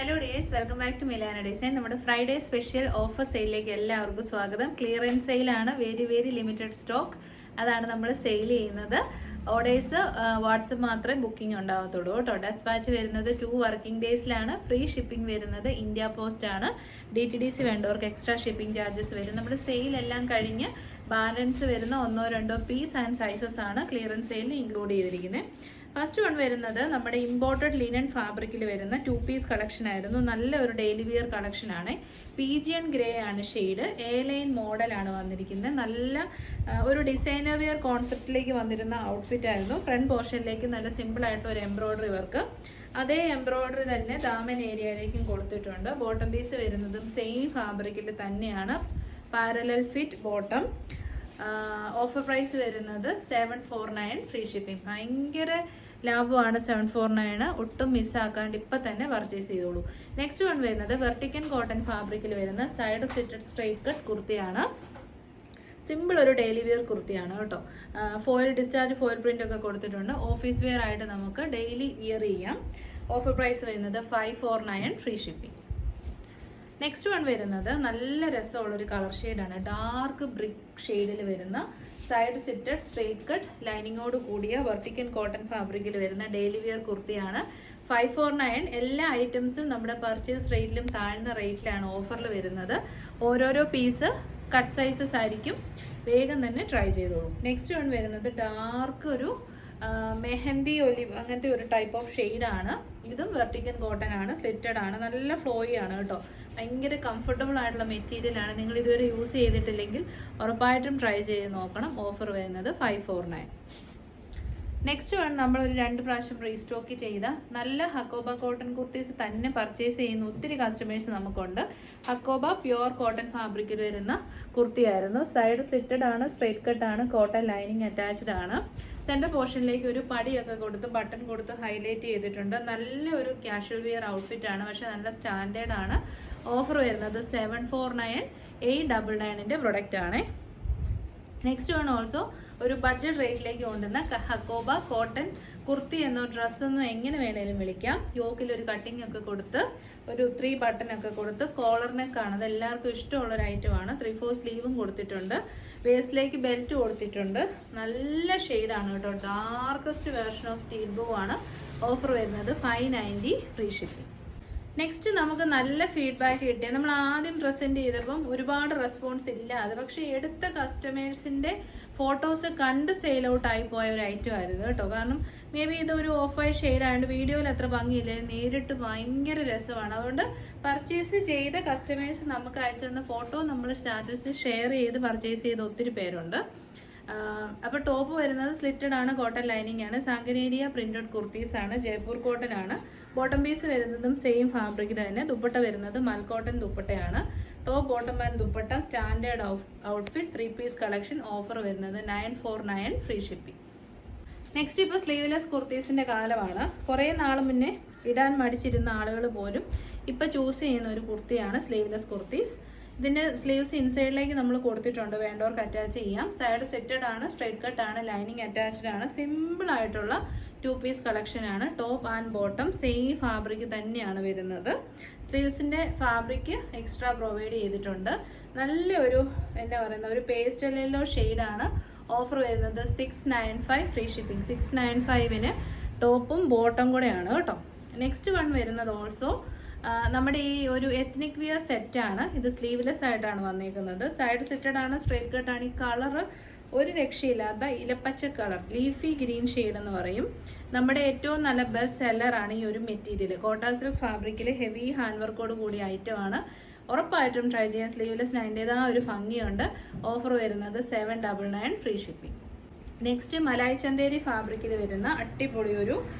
Hello dears, welcome back to Milana design. നമ്മുടെ Friday special offer സെയിലിലേക്ക് എല്ലാവർക്കും സ്വാഗതം. ക്ലിയറൻസ് സെയിലാണ്, വെരി വെരി ലിമിറ്റഡ് സ്റ്റോക്ക്. അതാണ് നമ്മൾ സെയിൽ ചെയ്യുന്നത്. ഓർഡേഴ്സ് വാട്സപ്പ് മാത്രമേ ബുക്കിംഗ് ഉണ്ടാകത്തുള്ളൂ കേട്ടോ. ഡെസ്പാച്ച് വരുന്നത് 2 വർക്കിംഗ് ഡേയ്സിലാണ്. ഫ്രീ ഷിപ്പിംഗ് വരുന്നത് ഇന്ത്യ പോസ്റ്റ് ആണ്. DTDC വേണ്ടവർക്ക് എക്സ്ട്രാ ഷിപ്പിംഗ് ചാർജസ് വരും. നമ്മുടെ സെയിൽ എല്ലാം കഴിഞ്ഞ് ബാലൻസ് വരുന്ന 1-2 പീസ് ആൻഡ് സൈസസ് ആണ് ക്ലിയറൻസ് സെയിലിൽ ഇൻക്ലൂഡ് ചെയ്തിരിക്കുന്നത്. ഫസ്റ്റ് വൺ വരുന്നത് നമ്മുടെ ഇമ്പോർട്ടഡ് ലിനൻ ഫാബ്രിക്കിൽ വരുന്ന 2 പീസ് കളക്ഷൻ ആയിരുന്നു. നല്ല ഒരു ഡെയിലി വിയർ കളക്ഷൻ ആണ്. പീജിയൻ ഗ്രേ ആണ് ഷെയ്ഡ്. ലൈൻ മോഡലാണ് വന്നിരിക്കുന്നത്. നല്ല ഒരു ഡിസൈനർ വിയർ കോൺസെപ്റ്റിലേക്ക് വന്നിരുന്ന ഔട്ട്ഫിറ്റ് ആയിരുന്നു. ഫ്രണ്ട് പോർഷനിലേക്ക് നല്ല സിമ്പിൾ ആയിട്ടുള്ള ഒരു എംബ്രോയിഡറി വർക്ക്, അതേ എംബ്രോയിഡറി തന്നെ ദാമൻ ഏരിയയിലേക്കും കൊടുത്തിട്ടുണ്ട്. ബോട്ടം പീസ് വരുന്നതും സെയിം ഫാബ്രിക്കിൽ തന്നെയാണ്. Parallel fit bottom. Offer price വരുന്നത് 749, ഫ്രീ ഷിപ്പിംഗ്. ഭയങ്കര ലാഭമാണ് 749, ഒട്ടും മിസ്സാക്കാണ്ട് ഇപ്പം തന്നെ പർച്ചേസ് ചെയ്തോളൂ. നെക്സ്റ്റ് വൺ വരുന്നത് വെർട്ടിക്കൻ കോട്ടൺ ഫാബ്രിക്കിൽ വരുന്ന സൈഡ് സ്റ്റിറ്റഡ് സ്ട്രൈറ്റ് കട്ട് കുർത്തിയാണ്. സിമ്പിൾ ഒരു ഡെയിലി വെയർ കുർത്തിയാണ് കേട്ടോ. ഫോയിൽ ഡിസ്ചാർജ്, ഫോയിൽ പ്രിന്റ് ഒക്കെ കൊടുത്തിട്ടുണ്ട്. ഓഫീസ് വെയർ ആയിട്ട് നമുക്ക് ഡെയിലി വിയർ ചെയ്യാം. ഓഫർ പ്രൈസ് വരുന്നത് 549, ഫ്രീ ഷിപ്പിംഗ്. നെക്സ്റ്റ് വൺ വരുന്നത് നല്ല രസമുള്ളൊരു കളർ ഷെയ്ഡാണ്. ഡാർക്ക് ബ്രിക്ക് ഷെയ്ഡിൽ വരുന്ന സൈഡ് സിറ്റഡ് സ്ട്രേറ്റ് കട്ട് ലൈനിങ്ങോട് കൂടിയ വെർട്ടിക്കൻ കോട്ടൺ ഫാബ്രിക്കിൽ വരുന്ന ഡെയിലി വിയർ കുർത്തിയാണ്. 549. എല്ലാ ഐറ്റംസും നമ്മുടെ പർച്ചേസ് റേറ്റിലും താഴ്ന്ന റേറ്റിലാണ് ഓഫറിൽ വരുന്നത്. ഓരോരോ പീസ് കട്ട് സൈസസ് ആയിരിക്കും. വേഗം തന്നെ ട്രൈ ചെയ്തോളൂ. നെക്സ്റ്റ് വൺ വരുന്നത് ഡാർക്ക് ഒരു മെഹന്തി ഒലിവ് അങ്ങനത്തെ ഒരു ടൈപ്പ് ഓഫ് ഷെയ്ഡാണ്. ഇതും വെർട്ടിക്കൻ കോട്ടൺ ആണ്, സ്ലിറ്റഡ് ആണ്, നല്ല ഫ്ലോയി ആണ് കേട്ടോ. ഭയങ്കര കംഫർട്ടബിൾ ആയിട്ടുള്ള മെറ്റീരിയൽ ആണ്. നിങ്ങൾ ഇതുവരെ യൂസ് ചെയ്തിട്ടില്ലെങ്കിൽ ഉറപ്പായിട്ടും ട്രൈ ചെയ്ത് നോക്കണം. ഓഫർ വരുന്നത് 549. നെക്സ്റ്റ് വൺ നമ്മളൊരു 2 പ്രാവശ്യം റീസ്റ്റോക്ക് ചെയ്ത നല്ല ഹക്കോബ കോട്ടൺ കുർത്തീസ് തന്നെ പർച്ചേസ് ചെയ്യുന്ന ഒത്തിരി കസ്റ്റമേഴ്സ് നമുക്കുണ്ട്. ഹക്കോബ പ്യുവർ കോട്ടൺ ഫാബ്രിക്കിൽ വരുന്ന കുർത്തിയായിരുന്നു. സൈഡ് സ്ലിറ്റഡ് ആണ്, സ്ട്രേറ്റ് കട്ട് ആണ്, കോട്ടൺ ലൈനിങ് അറ്റാച്ച്ഡ് ആണ്. സെൻറ്റർ പോർഷനിലേക്ക് ഒരു പടിയൊക്കെ കൊടുത്ത് ബട്ടൺ കൊടുത്ത് ഹൈലൈറ്റ് ചെയ്തിട്ടുണ്ട്. നല്ല ഒരു കാഷ്വൽ വിയർ ഔട്ട്ഫിറ്റ് ആണ്, പക്ഷെ നല്ല സ്റ്റാൻഡേർഡ് ആണ്. ഓഫർ വരുന്നത് 749, 899 പ്രൊഡക്റ്റ് ആണ്. നെക്സ്റ്റ് വൺ ഓൾസോ ഒരു ബഡ്ജറ്റ് റേറ്റിലേക്ക് കൊണ്ടുവന്ന ഹക്കോബ കോട്ടൺ കുർത്തി എന്നോ ഡ്രസ്സെന്നോ എങ്ങനെ വേണേലും വിളിക്കാം. യോക്കിൽ ഒരു കട്ടിംഗ് ഒക്കെ കൊടുത്ത് ഒരു 3 ബട്ടൺ ഒക്കെ കൊടുത്ത് കോളർ നെക്കാണ്. അത് എല്ലാവർക്കും ഇഷ്ടമുള്ള ഒരു ഐറ്റമാണ്. 3/4 സ്ലീവും കൊടുത്തിട്ടുണ്ട്. വേസ്റ്റിലേക്ക് ബെൽറ്റ് കൊടുത്തിട്ടുണ്ട്. നല്ല ഷെയ്ഡാണ് കേട്ടോ. Darkest version of teal blue ആണ്. ഓഫർ വരുന്നത് 590, ഫ്രീ ഷിപ്പിംഗ്. നെക്സ്റ്റ് നമുക്ക് നല്ല ഫീഡ്ബാക്ക് കിട്ടിയ, നമ്മൾ ആദ്യം പ്രസന്റ് ചെയ്തപ്പം ഒരുപാട് റെസ്പോൺസ് ഇല്ലാതെ പക്ഷെ എടുത്ത കസ്റ്റമേഴ്സിന്റെ ഫോട്ടോസ് കണ്ട് സെയിൽ ഔട്ട് ആയി പോയ ഒരു ഐറ്റം ആയിരുന്നു കേട്ടോ. കാരണം മേ ബി ഇതൊരു ഓഫ് വൈറ്റ് ഷെയ്ഡ് ആയതുകൊണ്ട് വീഡിയോയിൽ അത്ര ഭംഗിയില്ല, നേരിട്ട് ഭയങ്കര രസമാണ്. അതുകൊണ്ട് പർച്ചേസ് ചെയ്ത കസ്റ്റമേഴ്സ് നമുക്ക് അയച്ചു തന്ന ഫോട്ടോ നമ്മൾ സ്റ്റാറ്റസ് ഷെയർ ചെയ്ത് പർച്ചേസ് ചെയ്ത ഒത്തിരി പേരുണ്ട്. അപ്പോൾ ടോപ്പ് വരുന്നത് സ്ലിറ്റഡ് ആണ്, കോട്ടൺ ലൈനിങ് ആണ്. സാങ്കനേരിയ പ്രിന്റഡ് കുർത്തീസ് ആണ്, ജയ്പൂർ കോട്ടൺ ആണ്. ബോട്ടം പീസ് വരുന്നതും സെയിം ഫാബ്രിക്കിൽ തന്നെ. ദുപ്പട്ട വരുന്നത് മൽക്കോട്ടൺ ദുപ്പട്ടയാണ്. Top bottom and dupatta standard outfit 3 piece collection. Offer വരുന്നത് 949, ഫ്രീ ഷിപ്പിംഗ്. നെക്സ്റ്റ് ഇപ്പോൾ സ്ലീവ്ലെസ് കുർത്തീസിന്റെ കാലമാണ്. കുറേ നാൾ മുന്നേ ഇടാൻ മടിച്ചിരുന്ന ആളുകൾ പോലും ഇപ്പം ചൂസ് ചെയ്യുന്ന ഒരു കുർത്തിയാണ് സ്ലീവ്ലെസ് കുർത്തീസ്. ഇതിന്റെ സ്ലീവ്സ് ഇൻസൈഡിലേക്ക് നമ്മൾ കൊടുത്തിട്ടുണ്ട്, വേണ്ടവർക്ക് അറ്റാച്ച് ചെയ്യാം. സൈഡ് സെറ്റഡ് ആണ്, സ്ട്രൈറ്റ് കട്ട് ആണ്, ലൈനിങ് അറ്റാച്ച്ഡ് ആണ്. സിമ്പിൾ ആയിട്ടുള്ള 2 പീസ് കളക്ഷൻ ആണ്. Top and bottom same fabric തന്നെയാണ് വരുന്നത്. സ്ലീവ്സിന്റെ ഫാബ്രിക് എക്സ്ട്രാ പ്രൊവൈഡ് ചെയ്തിട്ടുണ്ട്. നല്ല ഒരു എന്താ പറയുന്ന ഒരു പേസ്റ്റൽ യെല്ലോ ഷെയ്ഡാണ്. ഓഫർ വരുന്നത് 695, ഫ്രീ ഷിപ്പിംഗ്. 695-ന് ടോപ്പും ബോട്ടം കൂടെയാണ് കേട്ടോ. നെക്സ്റ്റ് വൺ വരുന്നത് ഓൾസോ നമ്മുടെ ഈ ഒരു എത്നിക് വിയർ സെറ്റാണ്. ഇത് സ്ലീവ്ലെസ് ആയിട്ടാണ് വന്നേക്കുന്നത്. സൈഡ് സെറ്റഡ് ആണ്, സ്ട്രേറ്റ് കട്ട് ആണ്. ഈ കളറ് ഒരു രക്ഷയില്ലാത്ത ഇലപ്പച്ച കളർ, ലീഫി ഗ്രീൻ ഷെയ്ഡ് എന്ന് പറയും. നമ്മുടെ ഏറ്റവും നല്ല ബെസ്റ്റ് സെല്ലറാണ് ഈ ഒരു മെറ്റീരിയൽ. കോട്ട സിൽക്ക് ഫാബ്രിക്കിൽ ഹെവി ഹാൻഡ് വർക്കോട് കൂടിയ ഐറ്റമാണ്. ഉറപ്പായിട്ടും ട്രൈ ചെയ്യാൻ. സ്ലീവ്ലെസ്സിന് അതിൻ്റെതായ ഒരു ഭംഗിയുണ്ട്. ഓഫർ വരുന്നത് 799, free shipping. Next Malai Chanderi ഫാബ്രിക്കിൽ വരുന്ന അടിപൊളി ഒരു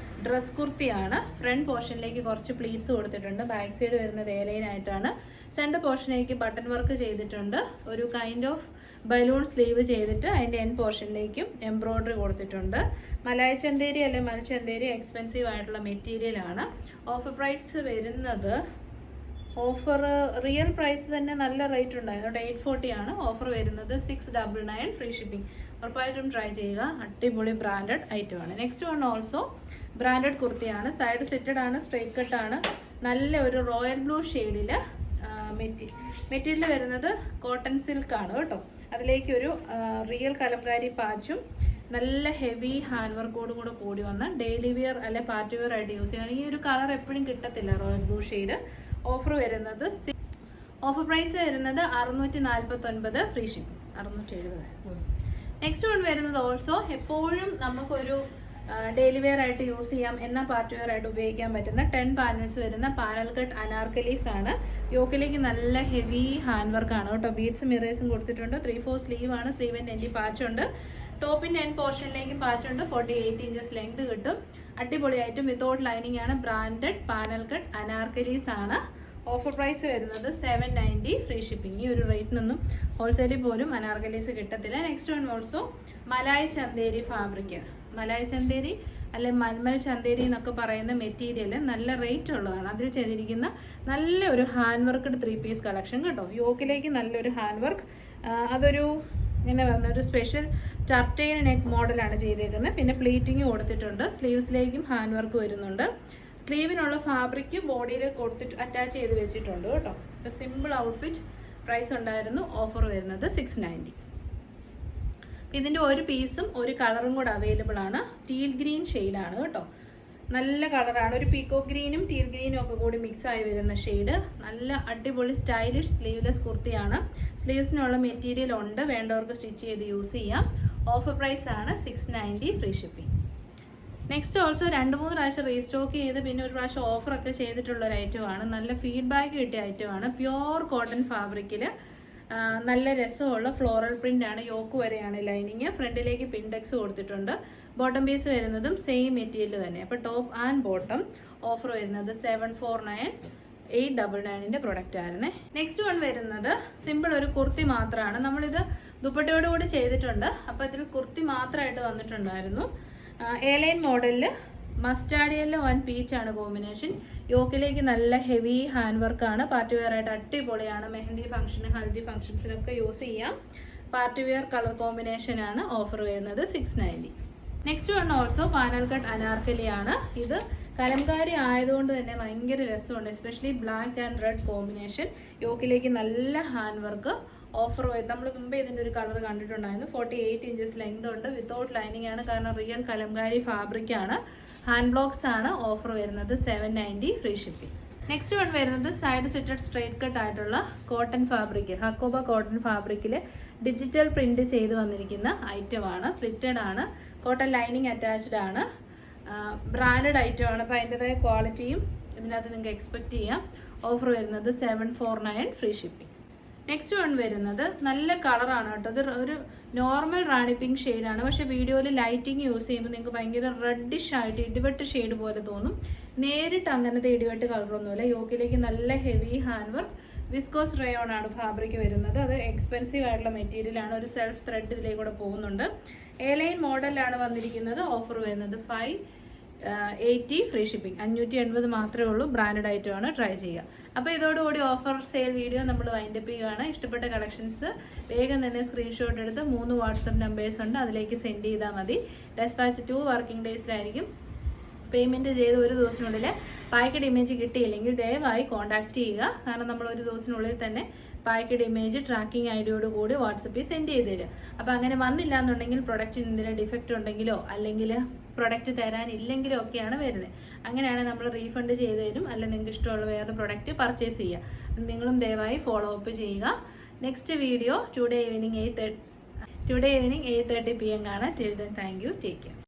ഡ്രസ് കുർത്തിയാണ്. ഫ്രണ്ട് പോർഷനിലേക്ക് കുറച്ച് പ്ലീറ്റ്സ് കൊടുത്തിട്ടുണ്ട്. ബാക്ക് സൈഡ് വരുന്നത് ഏലൈനായിട്ടാണ്. സെൻറ്റർ പോർഷനിലേക്ക് ബട്ടൺ വർക്ക് ചെയ്തിട്ടുണ്ട്. ഒരു കൈൻഡ് ഓഫ് ബലൂൺ സ്ലീവ് ചെയ്തിട്ട് അതിൻ്റെ എൻഡ് പോർഷനിലേക്കും എംബ്രോയിഡറി കൊടുത്തിട്ടുണ്ട്. മലായ് ചന്തേരി അല്ലെ മൽചന്തേരി എക്സ്പെൻസീവ് ആയിട്ടുള്ള മെറ്റീരിയൽ ആണ്. ഓഫർ പ്രൈസ് വരുന്നത്, ഓഫർ റിയൽ പ്രൈസ് തന്നെ നല്ല റേറ്റ് ഉണ്ടായിരുന്നു. 840 ആണ്. ഓഫർ വരുന്നത് 699, ഫ്രീ ഷിപ്പിംഗ്. ഉറപ്പായിട്ടും ട്രൈ ചെയ്യുക. അടിപൊളി ബ്രാൻഡഡ് ഐറ്റം ആണ്. നെക്സ്റ്റ് വൺ ഓൾസോ ബ്രാൻഡഡ് കുർത്തിയാണ്. സൈഡ് സ്ലിറ്റഡ് ആണ്, സ്ട്രേറ്റ് കട്ട് ആണ്. നല്ല ഒരു റോയൽ ബ്ലൂ ഷെയ്ഡിൽ മെറ്റീരിയൽ വരുന്നത് കോട്ടൺ സിൽക്ക് ആണ് കേട്ടോ. അതിലേക്ക് ഒരു റിയൽ കലംകാരി പാച്ചും നല്ല ഹെവി ഹാൻഡ് വർക്കോടും കൂടെ കൂടി വന്ന ഡെയിലി വെയർ അല്ലെ പാർട്ടി വെയർ ആയിട്ട് യൂസ് ചെയ്യാൻ. ഈ ഒരു കളർ എപ്പോഴും കിട്ടത്തില്ല, റോയൽ ബ്ലൂ ഷെയ്ഡ്. ഓഫർ വരുന്നത് ഓഫർ പ്രൈസ് വരുന്നത് 649, ഫ്രീ ഷിപ്പിംഗ് 670. നെക്സ്റ്റ് വൺ വരുന്നത് ഓൾസോ എപ്പോഴും നമുക്കൊരു ഡെയിലി വെയർ ആയിട്ട് യൂസ് ചെയ്യാം എന്നാൽ പാർട്ടി വെയർ ആയിട്ട് ഉപയോഗിക്കാൻ പറ്റുന്ന 10 പാനൽസ് വരുന്ന പാനൽ കട്ട് അനാർക്കലീസ് ആണ്. യോക്കിലേക്ക് നല്ല ഹെവി ഹാൻഡ് വർക്ക് ആണ് കേട്ടോ. ബീഡ്സും മിറേഴ്സും കൊടുത്തിട്ടുണ്ട്. 3/4 സ്ലീവ് ആണ്. സ്ലീവിൻ്റെ എൻ്റെ പാച്ചുണ്ട്. ടോപ്പിൻ്റെ എൻ പോർഷനിലേക്ക് പാച്ചുണ്ട്. 48 ഇഞ്ചസ് ലെങ്ത് കിട്ടും. അടിപൊളിയായിട്ടും വിത്തൗട്ട് ലൈനിങ് ആണ്. ബ്രാൻഡഡ് പാനൽ കട്ട് അനാർക്കലീസ് ആണ്. ഓഫർ പ്രൈസ് വരുന്നത് 790, ഫ്രീ ഷിപ്പിംഗ്. ഈ ഒരു റേറ്റിനൊന്നും ഹോൾസെയിലിൽ പോലും അനാർക്കലീസ് കിട്ടത്തില്ല. Next one also Malai Chanderi fabric. Malai Chanderi അല്ലെ മൽമൽ ചന്തേരി എന്നൊക്കെ പറയുന്ന മെറ്റീരിയൽ നല്ല റേറ്റ് ഉള്ളതാണ്. അതിൽ ചെയ്തിരിക്കുന്ന നല്ല ഒരു ഹാൻഡ് വർക്ക്ഡ് 3 പീസ് കളക്ഷൻ കേട്ടോ. യോക്കിലേക്ക് നല്ലൊരു ഹാൻഡ് വർക്ക്. അതൊരു ഇങ്ങനെ വരുന്ന ഒരു സ്പെഷ്യൽ ടർട്ടൈൽ നെക്ക് മോഡലാണ് ചെയ്തേക്കുന്നത്. പിന്നെ പ്ലീറ്റിങ് കൊടുത്തിട്ടുണ്ട്. സ്ലീവ്സിലേക്കും ഹാൻഡ് വർക്ക് വരുന്നുണ്ട്. സ്ലീവിനുള്ള ഫാബ്രിക് ബോഡിയിൽ കൊടുത്തിട്ട് അറ്റാച്ച് ചെയ്ത് വെച്ചിട്ടുണ്ട് കേട്ടോ. Simple outfit. പ്രൈസ് ഉണ്ടായിരുന്നു. ഓഫർ വരുന്നത് 690. ഇതിൻ്റെ ഒരു പീസും ഒരു കളറും കൂടെ അവൈലബിൾ ആണ്. ടീൽ ഗ്രീൻ ഷെയ്ഡാണ് കേട്ടോ. നല്ല കളറാണ്. ഒരു പീക്കോ ഗ്രീനും ടീൽ ഗ്രീനും ഒക്കെ കൂടി മിക്സ് ആയി വരുന്ന ഷെയ്ഡ്. നല്ല അടിപൊളി സ്റ്റൈലിഷ് സ്ലീവ്ലെസ് കുർത്തിയാണ്. സ്ലീവ്സിനുള്ള മെറ്റീരിയൽ ഉണ്ട്. വേണ്ടവർക്ക് സ്റ്റിച്ച് ചെയ്ത് യൂസ് ചെയ്യാം. ഓഫർ പ്രൈസ് ആണ് 690, ഫ്രീ ഷിപ്പിംഗ്. നെക്സ്റ്റ് ഓൾസോ 2-3 പ്രാവശ്യം റീസ്റ്റോക്ക് ചെയ്ത് പിന്നെ ഒരു പ്രാവശ്യം ഓഫറൊക്കെ ചെയ്തിട്ടുള്ള ഒരു ഐറ്റമാണ്. നല്ല ഫീഡ്ബാക്ക് കിട്ടിയ ഐറ്റമാണ്. പ്യുവർ കോട്ടൺ ഫാബ്രിക്കിൽ നല്ല രസമുള്ള ഫ്ലോറൽ പ്രിന്റ് ആണ്. യോക്ക് വരെയാണ് ലൈനിങ്. ഫ്രണ്ടിലേക്ക് പിൻഡെക്സ് കൊടുത്തിട്ടുണ്ട്. ബോട്ടം പീസ് വരുന്നതും സെയിം മെറ്റീരിയൽ തന്നെ. അപ്പോൾ ടോപ്പ് ആൻഡ് ബോട്ടം. ഓഫർ വരുന്നത് 749, 899 പ്രൊഡക്റ്റ് ആയിരുന്നേ. നെക്സ്റ്റ് വൺ വരുന്നത് സിമ്പിൾ ഒരു കുർത്തി മാത്രമാണ്. നമ്മളിത് ദുപ്പട്ടയോട് കൂടി ചെയ്തിട്ടുണ്ട്. അപ്പോൾ ഇതിൽ കുർത്തി മാത്രമായിട്ട് വന്നിട്ടുണ്ടായിരുന്നു. എയർലൈൻ മോഡലിൽ മസ്റ്റാർഡ് യെല്ലോ ആൻഡ് പീച്ച് ആണ് കോമ്പിനേഷൻ. യോക്കിലേക്ക് നല്ല ഹെവി ഹാൻഡ് വർക്കാണ്. പാർട്ടി വെയർ ആയിട്ട് അടിപൊളിയാണ്. മെഹന്തി ഫംഗ്ഷന്, ഹൽദി ഫംഗ്ഷൻസിനൊക്കെ യൂസ് ചെയ്യാം. പാർട്ടി വെയർ കളർ കോമ്പിനേഷൻ ആണ്. ഓഫർ വരുന്നത് 690. Next one also panel cut Anarkali ആണ്. ഇത് കലംകാരി ആയതുകൊണ്ട് തന്നെ ഭയങ്കര രസമുണ്ട്. Especially black and red combination. യോക്കിലേക്ക് നല്ല ഹാൻഡ് വർക്ക്. ഓഫർ നമ്മൾ മുമ്പേ ഇതിൻ്റെ ഒരു കളർ കണ്ടിട്ടുണ്ടായിരുന്നു. 48 ഇഞ്ചസ് ലെങ്ത് ഉണ്ട്. വിത്തൗട്ട് ലൈനിങ് ആണ്. കാരണം റിയൽ കലംകാരി ഫാബ്രിക് ആണ്. ഹാൻഡ് ബ്ലോക്സ് ആണ്. ഓഫർ വരുന്നത് 790, ഫ്രീ ഷിപ്പിംഗ്. നെക്സ്റ്റ് വൺ വരുന്നത് സൈഡ് സ്റ്റിറ്റഡ് സ്ട്രൈറ്റ് കട്ട് ആയിട്ടുള്ള കോട്ടൺ ഫാബ്രിക്. ഹക്കോബ കോട്ടൺ ഫാബ്രിക്കിൽ ഡിജിറ്റൽ പ്രിന്റ് ചെയ്ത് വന്നിരിക്കുന്ന ഐറ്റമാണ്. സ്ലിറ്റഡ് ആണ്. കോട്ടൺ ലൈനിങ് അറ്റാച്ച്ഡ് ആണ്. ബ്രാൻഡഡ് ഐറ്റമാണ്. അപ്പോൾ അതിൻ്റെതായ ക്വാളിറ്റിയും ഇതിനകത്ത് നിങ്ങൾക്ക് എക്സ്പെക്ട് ചെയ്യാം. ഓഫർ വരുന്നത് 749, ഫ്രീ ഷിപ്പിംഗ്. നെക്സ്റ്റ് വൺ വരുന്നത് നല്ല കളറാണ് കേട്ടോ. ഇത് ഒരു നോർമൽ റാണി പിങ്ക് ഷെയ്ഡാണ്. പക്ഷേ വീഡിയോയിൽ ലൈറ്റിങ് യൂസ് ചെയ്യുമ്പോൾ നിങ്ങൾക്ക് ഭയങ്കര റെഡിഷ് ആയിട്ട് ഇടിവെട്ട് ഷെയ്ഡ് പോലെ തോന്നും. നേരിട്ട് അങ്ങനത്തെ ഇടിവെട്ട് കളറൊന്നുമില്ല. യോക്കിലേക്ക് നല്ല heavy hand work. Viscose rayon ആണ് ഫാബ്രിക് വരുന്നത്. അത് എക്സ്പെൻസീവ് ആയിട്ടുള്ള മെറ്റീരിയൽ ആണ്. ഒരു സെൽഫ് ത്രെഡ് ഇതിലേക്കൂടെ പോകുന്നുണ്ട്. എയർലൈൻ മോഡലാണ് വന്നിരിക്കുന്നത്. ഓഫർ വരുന്നത് 580, ഫ്രീ ഷിപ്പിംഗ്. 580 മാത്രമേ ഉള്ളൂ. ബ്രാൻഡഡ് ഐറ്റമാണ്. ട്രൈ ചെയ്യുക. അപ്പോൾ ഇതോടുകൂടി ഓഫർ സെയിൽ വീഡിയോ നമ്മൾ വൈൻഡപ്പ് ചെയ്യുകയാണ്. ഇഷ്ടപ്പെട്ട കളക്ഷൻസ് വേഗം തന്നെ സ്ക്രീൻഷോട്ട് എടുത്ത് 3 വാട്സപ്പ് നമ്പേഴ്സ് ഉണ്ട്. അതിലേക്ക് സെൻഡ് ചെയ്താൽ മതി. ഡെസ്പാച്ച് 2 വർക്കിംഗ് ഡേയ്സിലായിരിക്കും പേയ്മെൻറ്റ് ചെയ്ത് ഒരു ദിവസത്തിനുള്ളിൽ പാക്കറ്റ് ഇമേജ് കിട്ടിയില്ലെങ്കിൽ ദയവായി കോൺടാക്ട് ചെയ്യുക. കാരണം നമ്മൾ ഒരു ദിവസത്തിനുള്ളിൽ തന്നെ പാക്കറ്റ് ഇമേജ് ട്രാക്കിംഗ് ഐഡിയോട് കൂടി വാട്സപ്പിൽ സെൻഡ് ചെയ്ത് തരും. അപ്പോൾ അങ്ങനെ വന്നില്ല എന്നുണ്ടെങ്കിൽ പ്രൊഡക്റ്റിന് എന്തെങ്കിലും ഡിഫക്റ്റ് ഉണ്ടെങ്കിലോ അല്ലെങ്കിൽ പ്രൊഡക്റ്റ് തരാനില്ലെങ്കിലോ ഒക്കെയാണ് വരുന്നത്. അങ്ങനെയാണെങ്കിൽ നമ്മൾ റീഫണ്ട് ചെയ്ത് തരും. അല്ലെങ്കിൽ നിങ്ങൾക്ക് ഇഷ്ടമുള്ള വേറെ പ്രൊഡക്റ്റ് പർച്ചേസ് ചെയ്യുക. നിങ്ങളും ദയവായി ഫോളോ അപ്പ് ചെയ്യുക. Next video today evening 8:30 PM കാണാം. Till then thank you. Take care.